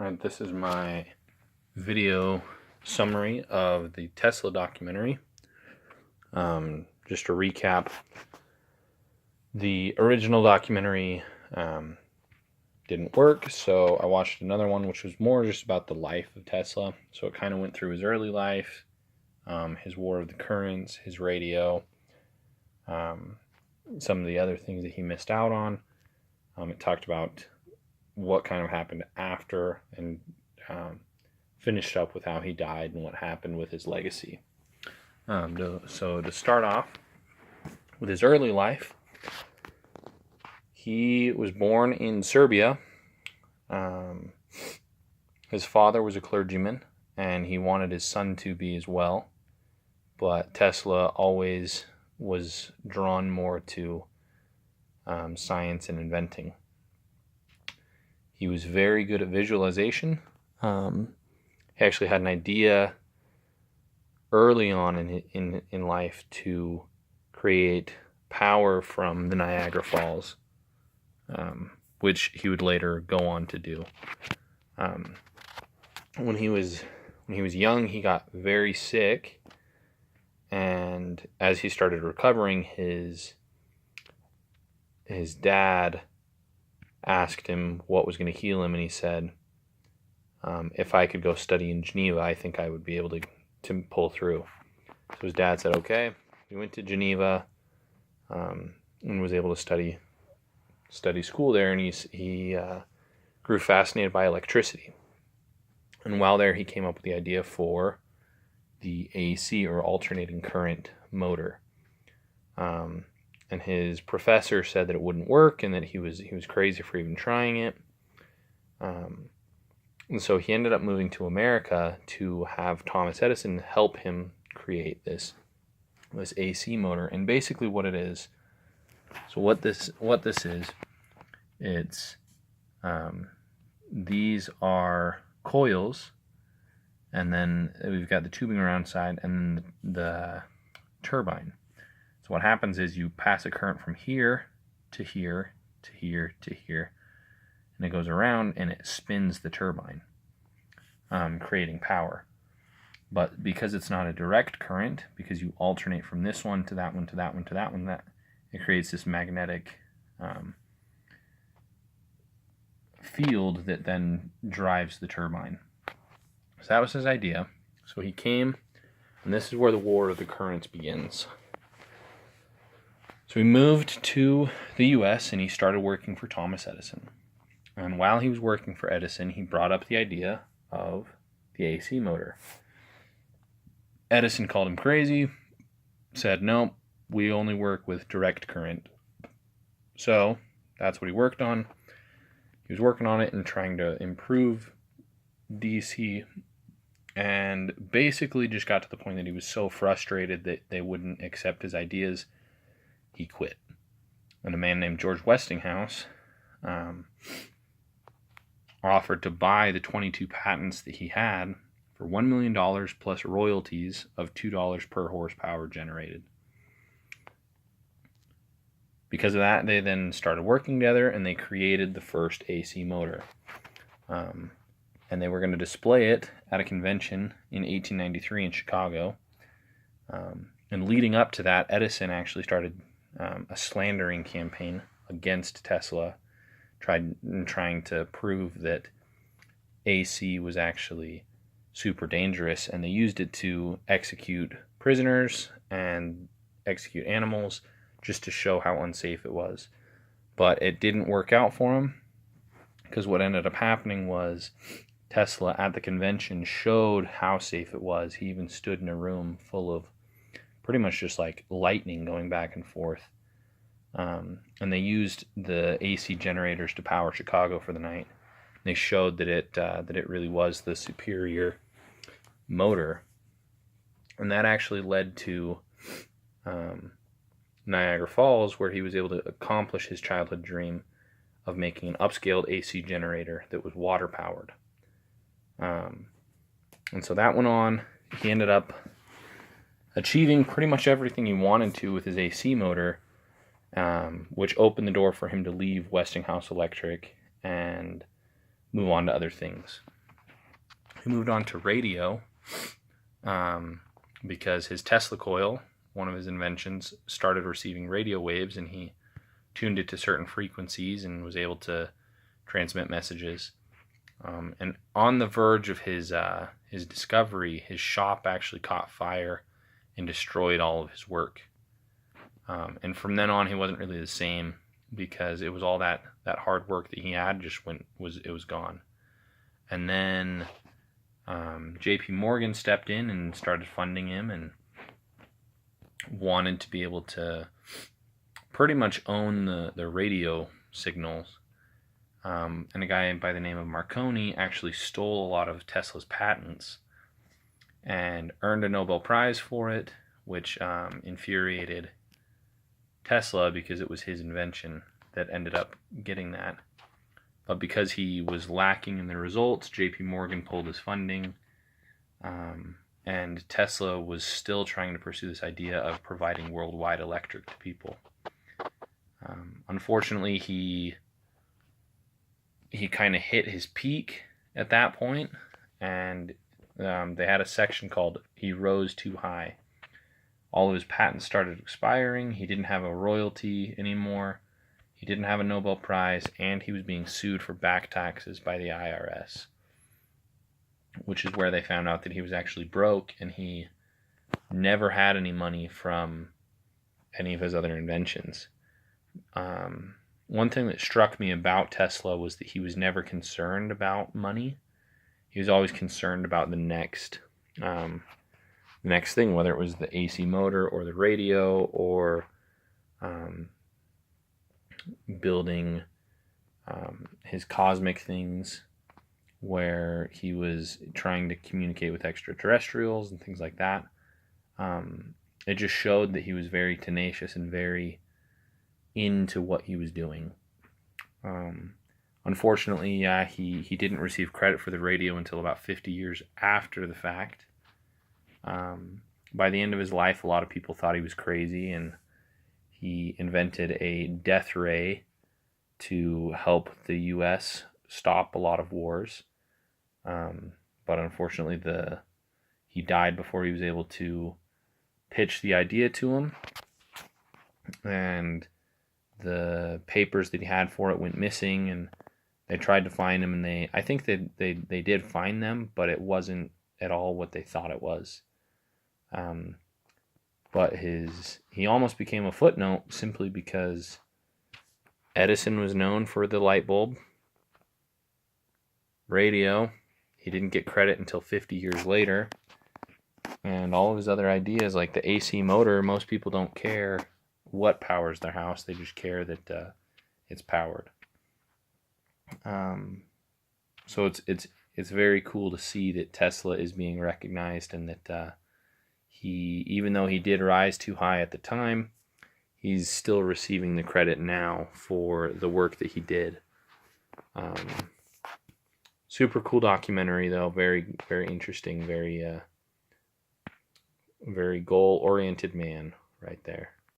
Alright, this is my video summary of the Tesla documentary. Just to recap, the original documentary didn't work, so I watched another one which was more just about the life of Tesla. So it kind of went through his early life, his War of the Currents, his radio, some of the other things that he missed out on. It talked about what kind of happened after, and finished up with how he died and what happened with his legacy. So to start off with his early life, he was born in Serbia. His father was a clergyman, and he wanted his son to be as well. But Tesla always was drawn more to science and inventing. He was very good at visualization. He actually had an idea early on in life to create power from the Niagara Falls, which he would later go on to do. When he was young, he got very sick, and as he started recovering, his dad asked him what was going to heal him, and he said, if I could go study in Geneva, I think I would be able to pull through. So his dad said, okay. He went to Geneva, and was able to study school there, and he grew fascinated by electricity. And while there, he came up with the idea for the AC, or alternating current motor. And his professor said that it wouldn't work, and that he was crazy for even trying it. And so he ended up moving to America to have Thomas Edison help him create this AC motor. And basically what it is, so what this is, it's these are coils, and then we've got the tubing around side, and then the turbine. So what happens is you pass a current from here to here to here to here, and it goes around and it spins the turbine, creating power. But because it's not a direct current, because you alternate from this one to that one to that one to that one, that it creates this magnetic field that then drives the turbine. So that was his idea. So he came, and this is where the War of the Currents begins. So he moved to the US, and he started working for Thomas Edison. And while he was working for Edison, he brought up the idea of the AC motor. Edison called him crazy, said, no, we only work with direct current. So that's what he worked on. He was working on it and trying to improve DC, and basically just got to the point that he was so frustrated that they wouldn't accept his ideas, he quit. And a man named George Westinghouse offered to buy the 22 patents that he had for $1 million plus royalties of $2 per horsepower generated. Because of that, they then started working together, and they created the first AC motor. And they were going to display it at a convention in 1893 in Chicago. And leading up to that, Edison actually started a slandering campaign against Tesla, trying to prove that AC was actually super dangerous, and they used it to execute prisoners and execute animals just to show how unsafe it was. But it didn't work out for him, because what ended up happening was Tesla at the convention showed how safe it was. He even stood in a room full of pretty much just like lightning going back and forth. And they used the AC generators to power Chicago for the night. They showed that it really was the superior motor, and that actually led to Niagara Falls, where he was able to accomplish his childhood dream of making an upscaled AC generator that was water powered. And so that went on. He ended up achieving pretty much everything he wanted to with his AC motor, which opened the door for him to leave Westinghouse Electric and move on to other things. He moved on to radio because his Tesla coil, one of his inventions, started receiving radio waves, and he tuned it to certain frequencies and was able to transmit messages. And on the verge of his discovery, his shop actually caught fire and destroyed all of his work. And from then on, he wasn't really the same, because it was all that hard work that he had was gone. And then J.P. Morgan stepped in and started funding him, and wanted to be able to pretty much own the radio signals. And a guy by the name of Marconi actually stole a lot of Tesla's patents and earned a Nobel Prize for it, which infuriated Tesla, because it was his invention that ended up getting that. But because he was lacking in the results, JP Morgan pulled his funding, and Tesla was still trying to pursue this idea of providing worldwide electric to people. Unfortunately, he kind of hit his peak at that point, and they had a section called "He Rose Too High." All of his patents started expiring. He didn't have a royalty anymore. He didn't have a Nobel Prize, and he was being sued for back taxes by the IRS, which is where they found out that he was actually broke, and he never had any money from any of his other inventions. One thing that struck me about Tesla was that he was never concerned about money. He was always concerned about the next thing, whether it was the AC motor or the radio, or building his cosmic things, where he was trying to communicate with extraterrestrials and things like that. It just showed that he was very tenacious and very into what he was doing. Unfortunately, he didn't receive credit for the radio until about 50 years after the fact. By the end of his life, a lot of people thought he was crazy, and he invented a death ray to help the U.S. stop a lot of wars. But unfortunately, he died before he was able to pitch the idea to him, and the papers that he had for it went missing, and they tried to find him, and I think they did find them, but it wasn't at all what they thought it was. But he almost became a footnote simply because Edison was known for the light bulb. Radio, he didn't get credit until 50 years later. And all of his other ideas, like the AC motor, most people don't care what powers their house. They just care that it's powered. So it's very cool to see that Tesla is being recognized, and that even though he did rise too high at the time, he's still receiving the credit now for the work that he did. Super cool documentary, though. Very, very interesting. Very goal-oriented man right there.